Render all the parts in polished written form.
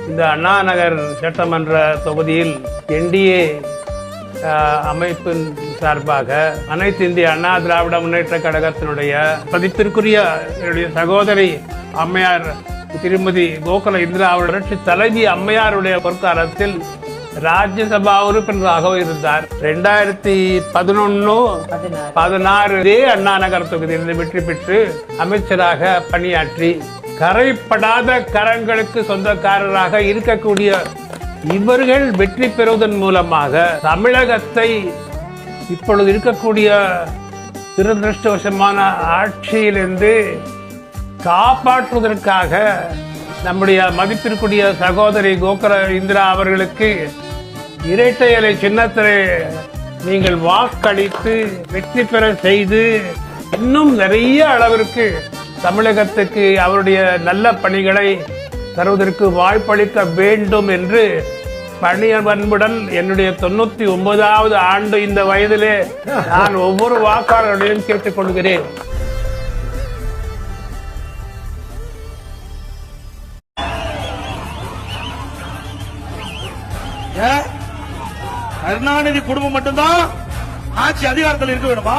இந்த அண்ணா நகர் சட்டமன்ற தொகுதியில் என்டிஏ அமைப்பின் சார்பாக அனைத்து இந்திய அண்ணா திராவிட முன்னேற்ற கழகத்தினுடைய பதிப்பிற்குரிய என்னுடைய சகோதரி அம்மையார் திருமதி கோகுல இந்திரா அவருடைய தலைவி அம்மையாருடைய பொற்காலத்தில் ராஜ்யசபா உறுப்பினராக இருந்தார். 2011-16 அண்ணா நகர் தொகுதியில் வெற்றி பெற்று அமைச்சராக பணியாற்றி கரைப்படாத கரங்களுக்கு சொந்தக்காரராக இருக்கக்கூடிய இவர்கள் வெற்றி பெறுவதன் மூலமாக தமிழகத்தை இப்பொழுது இருக்கக்கூடிய துரதிருஷ்டவசமான ஆட்சியிலிருந்து காப்பாற்றுவதற்காக நம்முடைய மதிப்பிற்குரிய சகோதரி கோகுல இந்திரா அவர்களுக்கு இரட்டை இலை சின்னத்திலே நீங்கள் வாக்களித்து வெற்றி பெற செய்து இன்னும் நிறைய அளவிற்கு தமிழகத்துக்கு அவருடைய நல்ல பணிகளை தருவதற்கு வாய்ப்பளிக்க வேண்டும் என்று பணியன்புடன் என்னுடைய 99வது ஆண்டு இந்த வயதிலே நான் ஒவ்வொரு வாக்காளர்களையும் கேட்டுக் கொள்கிறேன். கருணாநிதி குடும்பம் மட்டும்தான் ஆட்சி அதிகாரத்தில் இருக்க வேணுமா?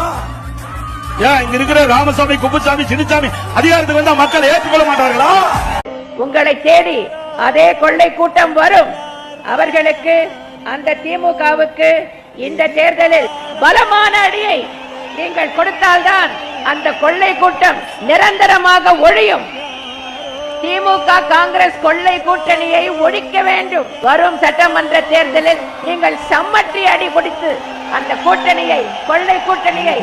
ஏன் இங்க இருக்கிற ராமசாமி, குப்புசாமி, சின்னசாமி அதிகாரத்துக்கு வந்தா மக்கள் ஏற்றுக்கொள்ள மாட்டார்களா? உங்களை தேடி அதே கொள்ளை கூட்டம் வரும். அவர்களுக்கு அந்த திமுகவுக்கு இந்த தேர்தலில் பலமான அடியை நீங்கள் கொடுத்தால்தான் அந்த கொள்ளை கூட்டம் நிரந்தரமாக ஒழியும். திமுக காங்கிரஸ் கொள்ளை கூட்டணியை ஒழிக்க வேண்டும். வரும் சட்டமன்ற தேர்தலில் நீங்கள் சம்மட்டி அடி கொடுத்து அந்த கூட்டணியை, கொள்ளை கூட்டணியை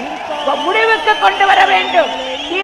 முடிவுக்கு கொண்டு வர வேண்டும்.